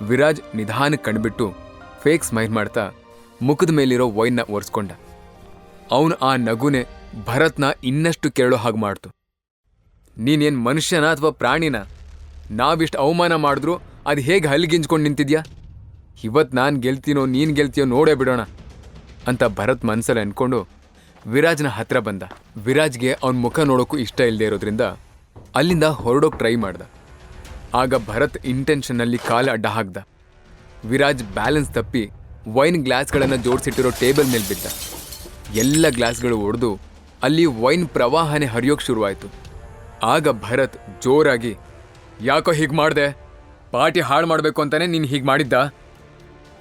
ವಿರಾಜ್ ನಿಧಾನಕ್ಕೆ ಕಣ್ಬಿಟ್ಟು fake smile ಮಾಡ್ತಾ ಮುಖದ ಮೇಲಿರೋ ವೈನ್ನ ಒರೆಸ್ಕೊಂಡ. ಅವನು ಆ ನಗುನೆ ಭರತ್ನ ಇನ್ನಷ್ಟು ಕೇಳೋ ಹಾಗೆ ಮಾಡ್ತು. ನೀನೇನ್ ಮನುಷ್ಯನ ಅಥವಾ ಪ್ರಾಣಿನ? ನಾವಿಷ್ಟು ಅವಮಾನ ಮಾಡಿದ್ರು ಅದು ಹೇಗೆ ಹಲ್ಲಿಗಿಂಜ್ಕೊಂಡು ನಿಂತಿದ್ಯಾ? ಇವತ್ತು ನಾನು ಗೆಲ್ತೀನೋ ನೀನು ಗೆಲ್ತೀಯೋ ನೋಡೇ ಬಿಡೋಣ ಅಂತ ಭರತ್ ಮನಸ್ಸಲ್ಲಿ ಅನ್ಕೊಂಡು ವಿರಾಜ್ನ ಹತ್ರ ಬಂದ. ವಿರಾಜ್ಗೆ ಅವನ ಮುಖ ನೋಡೋಕ್ಕೂ ಇಷ್ಟ ಇಲ್ಲದೆ ಇರೋದ್ರಿಂದ ಅಲ್ಲಿಂದ ಹೊರಡೋಕೆ ಟ್ರೈ ಮಾಡ್ದ. ಆಗ ಭರತ್ ಇಂಟೆನ್ಷನ್ನಲ್ಲಿ ಕಾಲು ಅಡ್ಡ ಹಾಕ್ದ. ವಿರಾಜ್ ಬ್ಯಾಲೆನ್ಸ್ ತಪ್ಪಿ ವೈನ್ ಗ್ಲಾಸ್ಗಳನ್ನು ಜೋಡಿಸಿಟ್ಟಿರೋ ಟೇಬಲ್ ಮೇಲೆ ಬಿದ್ದ. ಎಲ್ಲ ಗ್ಲಾಸ್ಗಳು ಒಡೆದು ಅಲ್ಲಿ ವೈನ್ ಪ್ರವಾಹನೆ ಹರಿಯೋಕೆ ಶುರುವಾಯಿತು. ಆಗ ಭರತ್ ಜೋರಾಗಿ, ಯಾಕೋ ಹೀಗೆ ಮಾಡಿದೆ? ಪಾರ್ಟಿ ಹಾಳು ಮಾಡಬೇಕು ಅಂತಾನೆ ನೀನು ಹೀಗೆ ಮಾಡಿದ್ದ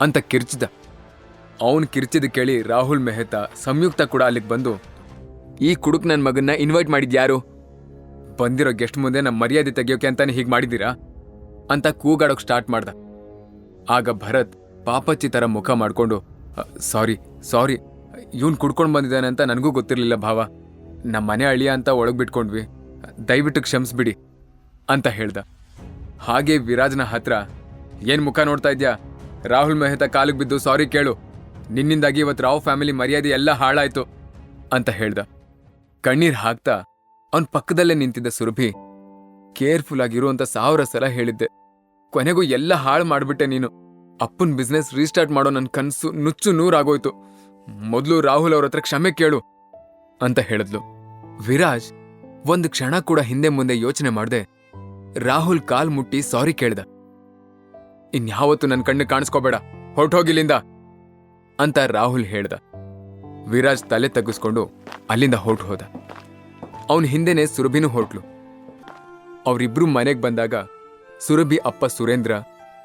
ಅಂತ ಕಿರ್ಚಿದ. ಅವನು ಕಿರ್ಚಿದ ಕೇಳಿ ರಾಹುಲ್ ಮೆಹ್ತಾ, ಸಂಯುಕ್ತ ಕೂಡ ಅಲ್ಲಿಗೆ ಬಂದು, ಈ ಕುಡುಕ್ ನನ್ನ ಮಗನ್ನ ಇನ್ವೈಟ್ ಮಾಡಿದ್ಯಾರು? ಬಂದಿರೋ ಗೆಸ್ಟ್ ಮುಂದೆ ನಮ್ಮ ಮರ್ಯಾದೆ ತೆಗಿಯೋಕೆ ಅಂತಾನೆ ಹೀಗೆ ಮಾಡಿದ್ದೀರಾ ಅಂತ ಕೂಗಾಡೋಕೆ ಸ್ಟಾರ್ಟ್ ಮಾಡ್ದ. ಆಗ ಭರತ್ ಪಾಪಚ್ಚಿ ಥರ ಮುಖ ಮಾಡಿಕೊಂಡು, ಸಾರಿ ಇವನು ಕುಡ್ಕೊಂಡು ಬಂದಿದ್ದಾನೆ ಅಂತ ನನಗೂ ಗೊತ್ತಿರಲಿಲ್ಲ ಭಾವ. ನಮ್ಮ ಮನೆ ಅಳಿಯ ಅಂತ ಒಳಗೆ ಬಿಟ್ಕೊಂಡ್ವಿ, ದಯವಿಟ್ಟು ಕ್ಷಮಿಸ್ಬಿಡಿ ಅಂತ ಹೇಳ್ದ. ಹಾಗೆ ವಿರಾಜ್ನ ಹತ್ರ, ಏನು ಮುಖ ನೋಡ್ತಾ ಇದ್ಯಾ? ರಾಹುಲ್ ಮೆಹ್ತಾ ಕಾಲಿಗೆ ಬಿದ್ದು ಸಾರಿ ಕೇಳು, ನಿನ್ನಿಂದಾಗಿ ಇವತ್ತು ರಾವ್ ಫ್ಯಾಮಿಲಿ ಮರ್ಯಾದೆ ಎಲ್ಲ ಹಾಳಾಯ್ತು ಅಂತ ಹೇಳ್ದ. ಕಣ್ಣೀರ್ ಹಾಕ್ತಾ ಅವನ ಪಕ್ಕದಲ್ಲೇ ನಿಂತಿದ್ದ ಸುರಭಿ, ಕೇರ್ಫುಲ್ ಆಗಿರು ಅಂತ 1000 ಸಲ ಹೇಳಿದ್ದೆ, ಕೊನೆಗೂ ಎಲ್ಲ ಹಾಳು ಮಾಡ್ಬಿಟ್ಟೆ ನೀನು. ಅಪ್ಪನ ಬಿಸ್ನೆಸ್ ರೀಸ್ಟಾರ್ಟ್ ಮಾಡೋ ನನ್ನ ಕನಸು ನುಚ್ಚು ನೂರಾಗೋಯ್ತು. ಮೊದಲು ರಾಹುಲ್ ಅವ್ರ ಹತ್ರ ಕ್ಷಮೆ ಕೇಳು ಅಂತ ಹೇಳಿದ್ಲು. ವಿರಾಜ್ ಒಂದು ಕ್ಷಣ ಕೂಡ ಹಿಂದೆ ಮುಂದೆ ಯೋಚನೆ ಮಾಡ್ದೆ ರಾಹುಲ್ ಕಾಲ್ ಮುಟ್ಟಿ ಸಾರಿ ಕೇಳ್ದ. ಇನ್ಯಾವತ್ತು ನನ್ನ ಕಣ್ಣು ಕಾಣಿಸ್ಕೋಬೇಡ, ಹೊರಟೋಗಿಲ್ಲಿಂದ ಅಂತ ರಾಹುಲ್ ಹೇಳ್ದ. ವಿರಾಜ್ ತಲೆ ತಗ್ಗಿಸ್ಕೊಂಡು ಅಲ್ಲಿಂದ ಹೊರಟು ಹೋದ. ಅವನ ಹಿಂದೆನೆ ಸುರಭಿನೂ ಹೊರಟ್ಲು. ಅವರಿಬ್ರು ಮನೆಗೆ ಬಂದಾಗ ಸುರಭಿ ಅಪ್ಪ ಸುರೇಂದ್ರ,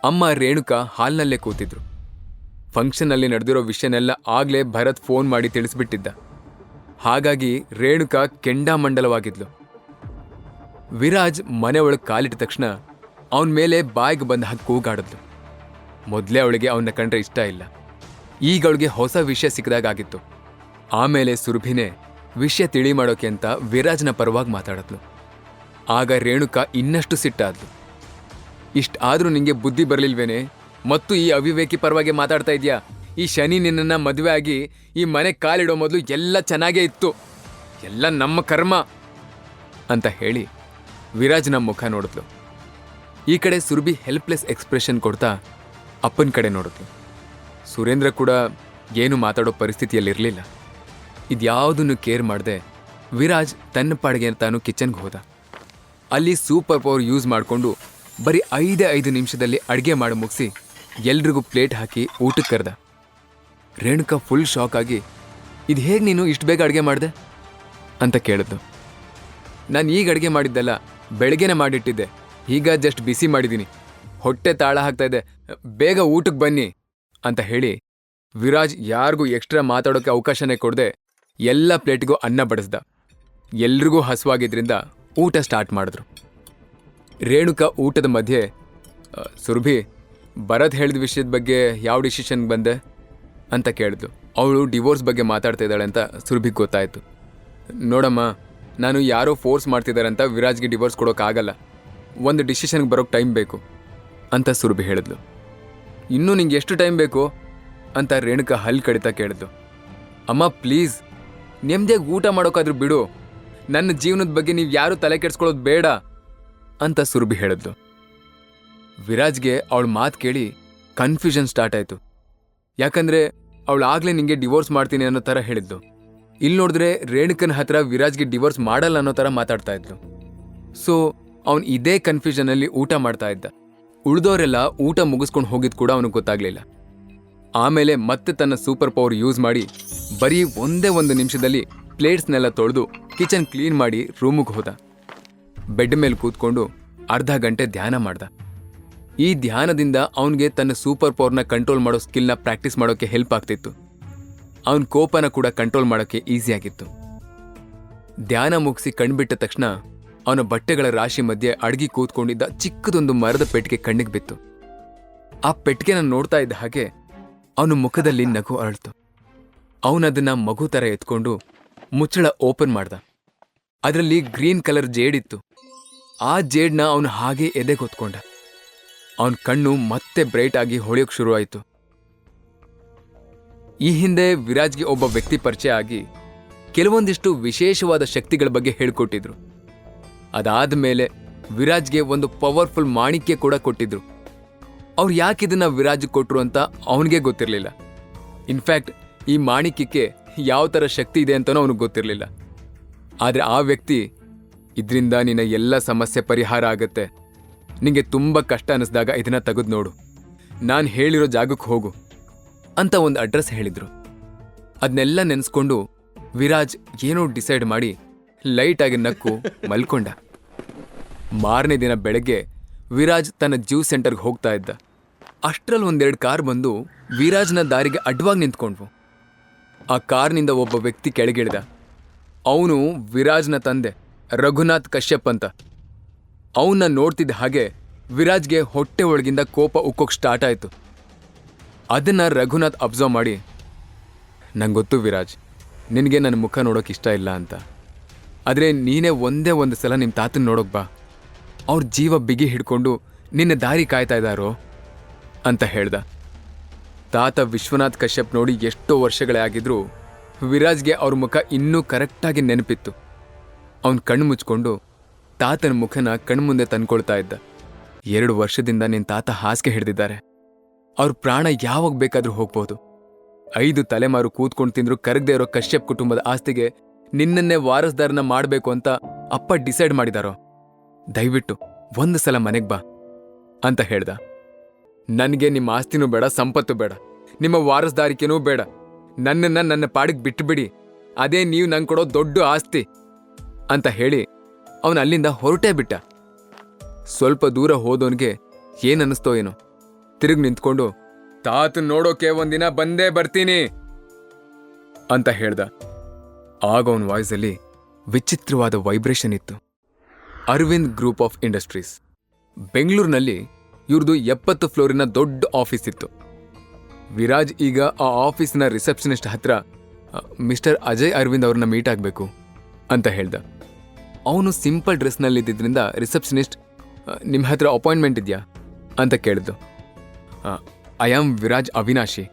ಅಮ್ಮ ರೇಣುಕಾ ಹಾಲ್ನಲ್ಲೇ ಕೂತಿದ್ರು. ಫಂಕ್ಷನ್ನಲ್ಲಿ ನಡೆದಿರೋ ವಿಷಯನೆಲ್ಲ ಆಗ್ಲೇ ಭರತ್ ಫೋನ್ ಮಾಡಿ ತಿಳಿಸ್ಬಿಟ್ಟಿದ್ದ. ಹಾಗಾಗಿ ರೇಣುಕಾ ಕೆಂಡಾಮಂಡಲವಾಗಿದ್ಲು. ವಿರಾಜ್ ಮನೆ ಒಳಗೆ ಕಾಲಿಟ್ಟ ತಕ್ಷಣ ಅವನ ಮೇಲೆ ಬಾಯಿಗೆ ಬಂದ ಹಾಗೆ ಕೂಗಾಡಿದ್ಲು. ಮೊದಲೇ ಅವಳಿಗೆ ಅವನ್ನ ಕಂಡ್ರೆ ಇಷ್ಟ ಇಲ್ಲ. ಈಗ ಅವಳಿಗೆ ಹೊಸ ವಿಷಯ ಸಿಕ್ಕದಾಗಿತ್ತು. ಆಮೇಲೆ ಸುರಭಿನೇ ವಿಷಯ ತಿಳಿ ಮಾಡೋಕೆ ಅಂತ ವಿರಾಜ್ನ ಪರವಾಗಿ ಮಾತಾಡಿದ್ಲು. ಆಗ ರೇಣುಕಾ ಇನ್ನಷ್ಟು ಸಿಟ್ಟಾದ್ಲು. ಇಷ್ಟಾದ್ರೂ ನಿಂಗೆ ಬುದ್ಧಿ ಬರಲಿಲ್ವೇನೆ? ಮತ್ತು ಈ ಅವಿವೇಕಿ ಪರವಾಗಿ ಮಾತಾಡ್ತಾ ಇದೆಯಾ? ಈ ಶನಿ ನಿನ್ನನ್ನು ಮದುವೆ ಆಗಿ ಈ ಮನೆ ಕಾಲಿಡೋ ಮೊದಲು ಎಲ್ಲ ಚೆನ್ನಾಗೇ ಇತ್ತು, ಎಲ್ಲ ನಮ್ಮ ಕರ್ಮ ಅಂತ ಹೇಳಿ ವಿರಾಜ್ನ ಮುಖ ನೋಡಿದ್ಲು. ಈ ಕಡೆ ಸುರಭಿ ಹೆಲ್ಪ್ಲೆಸ್ ಎಕ್ಸ್ಪ್ರೆಷನ್ ಕೊಡ್ತಾ ಅಪ್ಪನ ಕಡೆ ನೋಡಿದ್ಲು. ಸುರೇಂದ್ರ ಕೂಡ ಏನು ಮಾತಾಡೋ ಪರಿಸ್ಥಿತಿಯಲ್ಲಿರಲಿಲ್ಲ. ಇದ್ಯಾವುದನ್ನು ಕೇರ್ ಮಾಡದೆ ವಿರಾಜ್ ತನ್ನ ಪಾಡಿಗೆ ತಾನು ಕಿಚನ್ಗೆ ಹೋದ. ಅಲ್ಲಿ ಸೂಪರ್ ಪವರ್ ಯೂಸ್ ಮಾಡಿಕೊಂಡು ಬರೀ 5 ನಿಮಿಷದಲ್ಲಿ ಅಡುಗೆ ಮಾಡಿ ಮುಗಿಸಿ ಎಲ್ರಿಗೂ ಪ್ಲೇಟ್ ಹಾಕಿ ಊಟಕ್ಕೆ ಕರೆದ. ರೇಣುಕಾ ಫುಲ್ ಶಾಕ್ ಆಗಿ, ಇದು ಹೇಗೆ ನೀನು ಇಷ್ಟು ಬೇಗ ಅಡುಗೆ ಮಾಡಿದೆ ಅಂತ ಕೇಳಿದ್ಲು. ನಾನು ಈಗ ಅಡುಗೆ ಮಾಡಿದ್ದಲ್ಲ, ಬೆಳಗ್ಗೆನೇ ಮಾಡಿಟ್ಟಿದ್ದೆ, ಈಗ ಜಸ್ಟ್ ಬಿಸಿ ಮಾಡಿದ್ದೀನಿ, ಹೊಟ್ಟೆ ತಾಳ ಹಾಕ್ತಾ ಇದೆ, ಬೇಗ ಊಟಕ್ಕೆ ಬನ್ನಿ ಅಂತ ಹೇಳಿ ವಿರಾಜ್ ಯಾರಿಗೂ ಎಕ್ಸ್ಟ್ರಾ ಮಾತಾಡೋಕ್ಕೆ ಅವಕಾಶನೇ ಕೊಡದೆ ಎಲ್ಲ ಪ್ಲೇಟಿಗೂ ಅನ್ನ ಬಡಿಸ್ದ. ಎಲ್ರಿಗೂ ಹಸುವಾಗಿದ್ರಿಂದ ಊಟ ಸ್ಟಾರ್ಟ್ ಮಾಡಿದ್ರು. ರೇಣುಕಾ ಊಟದ ಮಧ್ಯೆ, ಸುರಭಿ, ಭರತ್ ಹೇಳಿದ ವಿಷಯದ ಬಗ್ಗೆ ಯಾವ ಡಿಸಿಷನ್ಗೆ ಬಂದೆ ಅಂತ ಕೇಳಿದ್ಲು. ಅವಳು ಡಿವೋರ್ಸ್ ಬಗ್ಗೆ ಮಾತಾಡ್ತಾ ಇದ್ದಾಳೆ ಅಂತ ಸುರಭಿಗೆ ಗೊತ್ತಾಯಿತು. ನೋಡಮ್ಮ, ನಾನು ಯಾರೋ ಫೋರ್ಸ್ ಮಾಡ್ತಿದ್ದಾರೆ ಅಂತ ವಿರಾಜ್ಗೆ ಡಿವೋರ್ಸ್ ಕೊಡೋಕ್ಕಾಗಲ್ಲ, ಒಂದು ಡಿಸಿಷನ್ಗೆ ಬರೋಕ್ಕೆ ಟೈಮ್ ಬೇಕು ಅಂತ ಸುರಭಿ ಹೇಳಿದ್ಲು. ಇನ್ನೂ ನಿಂಗೆ ಎಷ್ಟು ಟೈಮ್ ಬೇಕು ಅಂತ ರೇಣುಕಾ ಹಲ್ಲು ಕಡಿತಾ ಕೇಳಿದ್ಲು. ಅಮ್ಮ ಪ್ಲೀಸ್, ನೆಮ್ಮದಿಯಾಗಿ ಊಟ ಮಾಡೋಕ್ಕಾದ್ರೂ ಬಿಡು, ನನ್ನ ಜೀವನದ ಬಗ್ಗೆ ನೀವು ಯಾರೂ ತಲೆ ಕೆಡಿಸ್ಕೊಳ್ಳೋದು ಬೇಡ ಅಂತ ಸುರಭಿ ಹೇಳಿದ್ಲು. ವಿರಾಜ್ಗೆ ಅವಳ ಮಾತು ಕೇಳಿ ಕನ್ಫ್ಯೂಷನ್ ಸ್ಟಾರ್ಟ್ ಆಯಿತು. ಯಾಕಂದರೆ ಅವಳು ಆಗಲೇ ನಿಂಗೆ ಡಿವೋರ್ಸ್ ಮಾಡ್ತೀನಿ ಅನ್ನೋ ಥರ ಹೇಳಿದ್ಲು. ಇಲ್ಲಿ ನೋಡಿದ್ರೆ ರೇಣುಕನ ಹತ್ರ ವಿರಾಜ್ಗೆ ಡಿವೋರ್ಸ್ ಮಾಡಲ್ಲ ಅನ್ನೋ ಥರ ಮಾತಾಡ್ತಾ ಇದ್ಲು. ಸೊ ಅವನು ಇದೇ ಕನ್ಫ್ಯೂಷನಲ್ಲಿ ಊಟ ಮಾಡ್ತಾ ಇದ್ದ. ಉಳಿದವರೆಲ್ಲ ಊಟ ಮುಗಿಸ್ಕೊಂಡು ಹೋಗಿದ್ದು ಕೂಡ ಅವನಿಗೆ ಗೊತ್ತಾಗಲಿಲ್ಲ. ಆಮೇಲೆ ಮತ್ತೆ ತನ್ನ ಸೂಪರ್ ಪವರ್ ಯೂಸ್ ಮಾಡಿ ಬರೀ ಒಂದೇ 1 ನಿಮಿಷದಲ್ಲಿ ಪ್ಲೇಟ್ಸ್ನೆಲ್ಲ ತೊಳೆದು ಕಿಚನ್ ಕ್ಲೀನ್ ಮಾಡಿ ರೂಮಿಗೆ ಹೋದ. ಬೆಡ್ ಮೇಲೆ ಕೂತ್ಕೊಂಡು ಅರ್ಧ ಗಂಟೆ ಧ್ಯಾನ ಮಾಡ್ದ. ಈ ಧ್ಯಾನದಿಂದ ಅವನಿಗೆ ತನ್ನ ಸೂಪರ್ ಪವರ್ನ ಕಂಟ್ರೋಲ್ ಮಾಡೋ ಸ್ಕಿಲ್ನ ಪ್ರಾಕ್ಟೀಸ್ ಮಾಡೋಕ್ಕೆ ಹೆಲ್ಪ್ ಆಗ್ತಿತ್ತು. ಅವನ ಕೋಪನ ಕೂಡ ಕಂಟ್ರೋಲ್ ಮಾಡೋಕ್ಕೆ ಈಸಿಯಾಗಿತ್ತು. ಧ್ಯಾನ ಮುಗಿಸಿ ಕಣ್ಬಿಟ್ಟ ತಕ್ಷಣ ಅವನ ಬಟ್ಟೆಗಳ ರಾಶಿ ಮಧ್ಯೆ ಅಡಗಿ ಕೂತ್ಕೊಂಡಿದ್ದ ಚಿಕ್ಕದೊಂದು ಮರದ ಪೆಟ್ಟಿಗೆ ಕಣ್ಣಿಗೆ ಬಿತ್ತು. ಆ ಪೆಟ್ಟಿಗೆನ ನೋಡ್ತಾ ಇದ್ದ ಹಾಗೆ ಅವನ ಮುಖದಲ್ಲಿ ನಗು ಅರಳ್ತು. ಅವನದನ್ನ ಮಗು ಥರ ಎತ್ಕೊಂಡು ಮುಚ್ಚಳ ಓಪನ್ ಮಾಡ್ದ. ಅದರಲ್ಲಿ ಗ್ರೀನ್ ಕಲರ್ ಜೇಡಿತ್ತು. ಆ ಜೇಡ್ನ ಅವನು ಹಾಗೆ ಎದೆಗೆ ಹೊತ್ಕೊಂಡ. ಅವನ ಕಣ್ಣು ಮತ್ತೆ ಬ್ರೈಟ್ ಆಗಿ ಹೊಳೆಯೋಕ್ ಶುರುವಾಯಿತು. ಈ ಹಿಂದೆ ವಿರಾಜ್ಗೆ ಒಬ್ಬ ವ್ಯಕ್ತಿ ಪರಿಚಯ ಆಗಿ ಕೆಲವೊಂದಿಷ್ಟು ವಿಶೇಷವಾದ ಶಕ್ತಿಗಳ ಬಗ್ಗೆ ಹೇಳ್ಕೊಟ್ಟಿದ್ರು. ಅದಾದ್ಮೇಲೆ ವಿರಾಜ್ಗೆ ಒಂದು ಪವರ್ಫುಲ್ ಮಾಣಿಕ್ಯ ಕೂಡ ಕೊಟ್ಟಿದ್ರು. ಅವ್ರು ಯಾಕಿದನ್ನ ವಿರಾಜ್ ಕೊಟ್ರು ಅಂತ ಅವನಿಗೆ ಗೊತ್ತಿರಲಿಲ್ಲ. ಇನ್ಫ್ಯಾಕ್ಟ್ ಈ ಮಾಣಿಕ್ಯಕ್ಕೆ ಯಾವ ಥರ ಶಕ್ತಿ ಇದೆ ಅಂತನೂ ಅವನಿಗೆ ಗೊತ್ತಿರಲಿಲ್ಲ. ಆದರೆ ಆ ವ್ಯಕ್ತಿ, ಇದರಿಂದ ನಿನ್ನ ಎಲ್ಲ ಸಮಸ್ಯೆ ಪರಿಹಾರ ಆಗತ್ತೆ, ನಿಂಗೆ ತುಂಬ ಕಷ್ಟ ಅನ್ನಿಸ್ದಾಗ ಇದನ್ನ ತೆಗೆದು ನೋಡು, ನಾನು ಹೇಳಿರೋ ಜಾಗಕ್ಕೆ ಹೋಗು ಅಂತ ಒಂದು ಅಡ್ರೆಸ್ ಹೇಳಿದ್ರು. ಅದನ್ನೆಲ್ಲ ನೆನೆಸ್ಕೊಂಡು ವಿರಾಜ್ ಏನೋ ಡಿಸೈಡ್ ಮಾಡಿ ಲೈಟಾಗಿ ನಕ್ಕು ಮಲ್ಕೊಂಡ. ಮಾರನೇ ದಿನ ಬೆಳಗ್ಗೆ ವಿರಾಜ್ ತನ್ನ ಜ್ಯೂಸ್ ಸೆಂಟರ್ಗೆ ಹೋಗ್ತಾ ಇದ್ದ. ಅಷ್ಟರಲ್ಲಿ ಒಂದೆರಡು ಕಾರ್ ಬಂದು ವಿರಾಜ್ನ ದಾರಿಗೆ ಅಡ್ವಾಗಿ ನಿಂತ್ಕೊಂಡ್ವು. ಆ ಕಾರ್ನಿಂದ ಒಬ್ಬ ವ್ಯಕ್ತಿ ಕೆಳಗಿಳಿದ. ಅವನು ವಿರಾಜ್ನ ತಂದೆ ರಘುನಾಥ್ ಕಶ್ಯಪ್ ಅಂತ. ಅವನ್ನ ನೋಡ್ತಿದ್ದ ಹಾಗೆ ವಿರಾಜ್ಗೆ ಹೊಟ್ಟೆ ಒಳಗಿಂದ ಕೋಪ ಉಕ್ಕೋಕ್ ಸ್ಟಾರ್ಟ್ ಆಯಿತು. ಅದನ್ನು ರಘುನಾಥ್ ಅಬ್ಸರ್ವ್ ಮಾಡಿ, ನಂಗೆ ಗೊತ್ತು ವಿರಾಜ್, ನಿನಗೆ ನನ್ನ ಮುಖ ನೋಡೋಕೆ ಇಷ್ಟ ಇಲ್ಲ ಅಂತ. ಆದರೆ ನೀನೇ ಒಂದೇ ಒಂದು ಸಲ ನಿಮ್ಮ ತಾತನ ನೋಡೋಕೆ ಬಾ, ಅವ್ರ ಜೀವ ಬಿಗಿ ಹಿಡ್ಕೊಂಡು ನಿನ್ನ ದಾರಿ ಕಾಯ್ತಾ ಇದ್ದಾರೋ ಅಂತ ಹೇಳ್ದ. ತಾತ ವಿಶ್ವನಾಥ್ ಕಶ್ಯಪ್ ನೋಡಿ ಎಷ್ಟೋ ವರ್ಷಗಳೇ ಆಗಿದ್ರೂ ವಿರಾಜ್ಗೆ ಅವ್ರ ಮುಖ ಇನ್ನೂ ಕರೆಕ್ಟಾಗಿ ನೆನಪಿತ್ತು. ಅವನು ಕಣ್ಣು ಮುಚ್ಕೊಂಡು ತಾತನ ಮುಖನ ಕಣ್ಮುಂದೆ ತಂದ್ಕೊಳ್ತಾ ಇದ್ದ. 2 ವರ್ಷದಿಂದ ನಿನ್ನ ತಾತ ಹಾಸಿಗೆ ಹಿಡಿದಿದ್ದಾರೆ. ಅವ್ರ ಪ್ರಾಣ ಯಾವಾಗ ಬೇಕಾದ್ರೂ ಹೋಗ್ಬೋದು. 5 ತಲೆಮಾರು ಕೂತ್ಕೊಂಡು ತಿಂದ್ರು ಕರಗದೆ ಇರೋ ಕಶ್ಯಪ್ ಕುಟುಂಬದ ಆಸ್ತಿಗೆ ನಿನ್ನನ್ನೇ ವಾರಸ್ದಾರನ ಮಾಡಬೇಕು ಅಂತ ಅಪ್ಪ ಡಿಸೈಡ್ ಮಾಡಿದಾರೋ. ದಯವಿಟ್ಟು ಒಂದು ಸಲ ಮನೆಗೆ ಬಾ ಅಂತ ಹೇಳ್ದ. ನನಗೆ ನಿಮ್ಮ ಆಸ್ತಿನೂ ಬೇಡ, ಸಂಪತ್ತು ಬೇಡ, ನಿಮ್ಮ ವಾರಸ್ದಾರಿಕೆನೂ ಬೇಡ. ನನ್ನನ್ನು ನನ್ನ ಪಾಡಿಗೆ ಬಿಟ್ಟುಬಿಡಿ, ಅದೇ ನೀವು ನಂಗೆ ಕೊಡೋ ದೊಡ್ಡ ಆಸ್ತಿ ಅಂತ ಹೇಳಿ ಅವನು ಅಲ್ಲಿಂದ ಹೊರಟೇ ಬಿಟ್ಟ. ಸ್ವಲ್ಪ ದೂರ ಹೋದವನಿಗೆ ಏನನ್ನಿಸ್ತೋ ಏನೋ, ತಿರುಗಿ ನಿಂತ್ಕೊಂಡು ತಾತನ್ ನೋಡೋಕೆ ಒಂದಿನ ಬಂದೇ ಬರ್ತೀನಿ ಅಂತ ಹೇಳ್ದ. ಆಗ ಅವನ ವಾಯ್ಸಲ್ಲಿ ವಿಚಿತ್ರವಾದ ವೈಬ್ರೇಷನ್ ಇತ್ತು. ಅರವಿಂದ್ ಗ್ರೂಪ್ ಆಫ್ ಇಂಡಸ್ಟ್ರೀಸ್, ಬೆಂಗಳೂರಿನಲ್ಲಿ ಇವ್ರದ್ದು 70 ಫ್ಲೋರಿನ ದೊಡ್ಡ ಆಫೀಸ್ ಇತ್ತು. ವಿರಾಜ್ ಈಗ ಆ ಆಫೀಸ್ನ ರಿಸೆಪ್ಷನಿಸ್ಟ್ ಹತ್ರ ಮಿಸ್ಟರ್ ಅಜಯ್ ಅರವಿಂದ್ ಅವ್ರನ್ನ ಮೀಟ್ ಆಗಬೇಕು ಅಂತ ಹೇಳ್ದ. ಅವನು ಸಿಂಪಲ್ ಡ್ರೆಸ್ನಲ್ಲಿದ್ದರಿಂದ ರಿಸೆಪ್ಷನಿಸ್ಟ್, ನಿಮ್ಮ ಹತ್ರ ಅಪಾಯಿಂಟ್ಮೆಂಟ್ ಇದೆಯಾ ಅಂತ ಕೇಳಿದ್ದು. ಐ ಆಮ್ ವಿರಾಜ್ ಅವಿನಾಶಿ,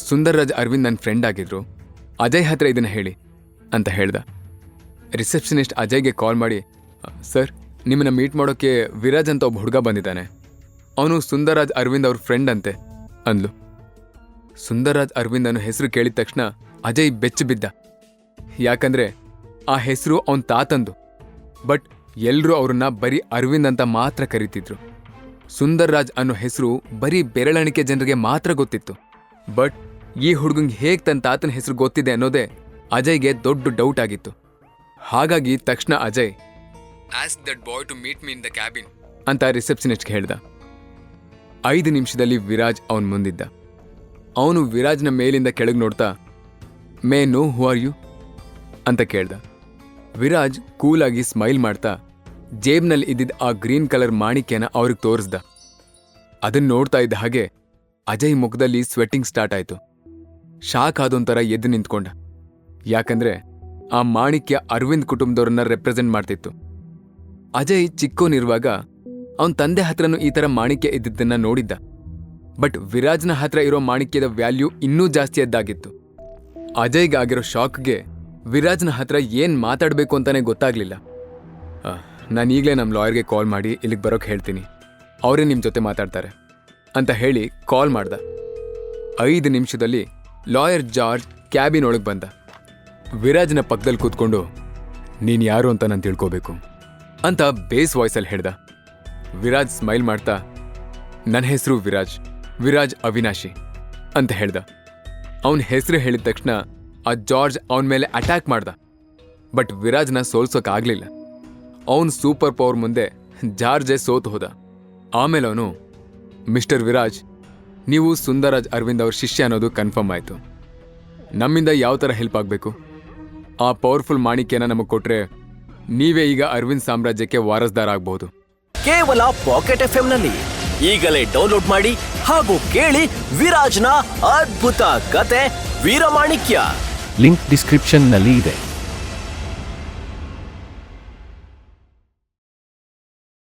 ಸುಂದರ್ ರಾಜ್ ಅರವಿಂದ್ ನನ್ನ ಫ್ರೆಂಡ್ ಆಗಿದ್ರು, ಅಜಯ್ ಹತ್ರ ಇದನ್ನು ಹೇಳಿ ಅಂತ ಹೇಳ್ದ. ರಿಸೆಪ್ಷನಿಸ್ಟ್ ಅಜಯ್ಗೆ ಕಾಲ್ ಮಾಡಿ, ಸರ್ ನಿಮ್ಮನ್ನ ಮೀಟ್ ಮಾಡೋಕ್ಕೆ ವಿರಾಜ್ ಅಂತ ಒಬ್ಬ ಹುಡುಗ ಬಂದಿದ್ದಾನೆ, ಅವನು ಸುಂದರ್ರಾಜ್ ಅರವಿಂದ್ ಅವ್ರ ಫ್ರೆಂಡ್ ಅಂತೆ ಅಂದ್ಲು. ಸುಂದರ್ರಾಜ್ ಅರವಿಂದ್ ಅನ್ನೋ ಹೆಸರು ಕೇಳಿದ ತಕ್ಷಣ ಅಜಯ್ ಬೆಚ್ಚು ಬಿದ್ದ. ಯಾಕಂದ್ರೆ ಆ ಹೆಸರು ಅವನ ತಾತಂದು. ಬಟ್ ಎಲ್ಲರೂ ಅವ್ರನ್ನ ಬರೀ ಅರವಿಂದ್ ಅಂತ ಮಾತ್ರ ಕರೀತಿದ್ರು. ಸುಂದರ್ರಾಜ್ ಅನ್ನೋ ಹೆಸರು ಬರೀ ಬೆರಳೆಣಿಕೆ ಜನರಿಗೆ ಮಾತ್ರ ಗೊತ್ತಿತ್ತು. ಬಟ್ ಈ ಹುಡುಗಂಗೆ ಹೇಗೆ ತನ್ನ ತಾತನ ಹೆಸರು ಗೊತ್ತಿದೆ ಅನ್ನೋದೇ ಅಜಯ್ಗೆ ದೊಡ್ಡ ಡೌಟ್ ಆಗಿತ್ತು. ಹಾಗಾಗಿ ತಕ್ಷಣ Ajay, ask that boy to meet me in the cabin ಅಂತ ರಿಸೆಪ್ಷನಿಸ್ಟ್ಗೆ ಹೇಳ್ದ. 5 ನಿಮಿಷದಲ್ಲಿ ವಿರಾಜ್ ಅವನ್ ಮುಂದಿದ್ದ. ಅವನು ವಿರಾಜ್ನ ಮೇಲಿಂದ ಕೆಳಗೆ ನೋಡ್ತಾ, may know who are you ಅಂತ ಕೇಳ್ದ. ವಿರಾಜ್ ಕೂಲಾಗಿ ಸ್ಮೈಲ್ ಮಾಡ್ತಾ ಜೇಬ್ನಲ್ಲಿ ಇದ್ದಿದ್ದ ಆ ಗ್ರೀನ್ ಕಲರ್ ಮಾಣಿಕ್ಯನ ಅವ್ರಿಗೆ ತೋರಿಸ್ದ. ಅದನ್ನ ನೋಡ್ತಾ ಇದ್ದ ಹಾಗೆ ಅಜಯ್ ಮುಖದಲ್ಲಿ ಸ್ವೆಟ್ಟಿಂಗ್ ಸ್ಟಾರ್ಟ್ ಆಯ್ತು. ಶಾಕ್ ಆದೊಂಥರ ಎದ್ದು ನಿಂತ್ಕೊಂಡ. ಯಾಕಂದ್ರೆ ಆ ಮಾಣಿಕ್ಯ ಅರವಿಂದ್ ಕುಟುಂಬದವ್ರನ್ನ ರೆಪ್ರೆಸೆಂಟ್ ಮಾಡ್ತಿತ್ತು. ಅಜಯ್ ಚಿಕ್ಕೋನಿರುವಾಗ ಅವನ ತಂದೆ ಹತ್ರನೂ ಈ ಥರ ಮಾಣಿಕ್ಯ ಇದ್ದಿದ್ದನ್ನ ನೋಡಿದ್ದ. ಬಟ್ ವಿರಾಜ್ನ ಹತ್ರ ಇರೋ ಮಾಣಿಕ್ಯದ ವ್ಯಾಲ್ಯೂ ಇನ್ನೂ ಜಾಸ್ತಿ ಎದ್ದಾಗಿತ್ತು. ಅಜಯ್ಗೆ ಆಗಿರೋ ಶಾಕ್ಗೆ ವಿರಾಜ್ನ ಹತ್ರ ಏನ್ ಮಾತಾಡಬೇಕು ಅಂತಾನೆ ಗೊತ್ತಾಗ್ಲಿಲ್ಲ. ನಾನು ಈಗಲೇ ನಮ್ಮ ಲಾಯರ್ಗೆ ಕಾಲ್ ಮಾಡಿ ಇಲ್ಲಿಗೆ ಬರೋಕೆ ಹೇಳ್ತೀನಿ, ಅವರೇ ನಿಮ್ಮ ಜೊತೆ ಮಾತಾಡ್ತಾರೆ ಅಂತ ಹೇಳಿ ಕಾಲ್ ಮಾಡ್ದ. 5 ನಿಮಿಷದಲ್ಲಿ ಲಾಯರ್ ಜಾರ್ಜ್ ಕ್ಯಾಬಿನ್ ಒಳಗೆ ಬಂದ. ವಿರಾಜ್ನ ಪಕ್ಕದಲ್ಲಿ ಕೂತ್ಕೊಂಡು, ನೀನು ಯಾರು ಅಂತ ನಾನು ತಿಳ್ಕೋಬೇಕು ಅಂತ ಬೇಸ್ ವಾಯ್ಸಲ್ಲಿ ಹೇಳ್ದ. ವಿರಾಜ್ ಸ್ಮೈಲ್ ಮಾಡ್ತಾ, ನನ್ನ ಹೆಸರು ವಿರಾಜ್ ಅವಿನಾಶಿ ಅಂತ ಹೇಳ್ದ. ಅವನ ಹೆಸರು ಹೇಳಿದ ತಕ್ಷಣ ಆ ಜಾರ್ಜ್ ಅವನ ಮೇಲೆ ಅಟ್ಯಾಕ್ ಮಾಡ್ದ. ಬಟ್ ವಿರಾಜ್ನ ಸೋಲ್ಸೋಕ್ಕಾಗಲಿಲ್ಲ. ಅವನು ಸೂಪರ್ ಪವರ್ ಮುಂದೆ ಜಾರ್ಜೇ ಸೋತು ಹೋದ. ಆಮೇಲೆ ಅವನು, ಮಿಸ್ಟರ್ ವಿರಾಜ್, ನೀವು ಸುಂದರ್ರಾಜ್ ಅರವಿಂದ್ ಅವ್ರ ಶಿಷ್ಯ ಅನ್ನೋದು ಕನ್ಫರ್ಮ್ ಆಯಿತು. ನಮ್ಮಿಂದ ಯಾವ ಥರ ಹೆಲ್ಪ್ ಆಗಬೇಕು? ಆ ಪವರ್ಫುಲ್ ಮಾಣಿಕ್ಯನ ನಮಗೆ ಕೊಟ್ರೆ ನೀವೇ ಈಗ ಅರವಿಂದ್ ಸಾಮ್ರಾಜ್ಯಕ್ಕೆ ವಾರಸ್ದಾರ ಆಗ್ಬಹುದು. ಕೇವಲ ಪಾಕೆಟ್ ಎಫ್ಎಂನಲ್ಲಿ ಈಗಲೇ ಡೌನ್ಲೋಡ್ ಮಾಡಿ ಹಾಗೂ ಕೇಳಿ ವಿರಾಜ್ನ ಅದ್ಭುತ ಕತೆ ವೀರಮಾಣಿಕ್ಯ. ಲಿಂಕ್ ಡಿಸ್ಕ್ರಿಪ್ಷನ್ನಲ್ಲಿ ಇದೆ.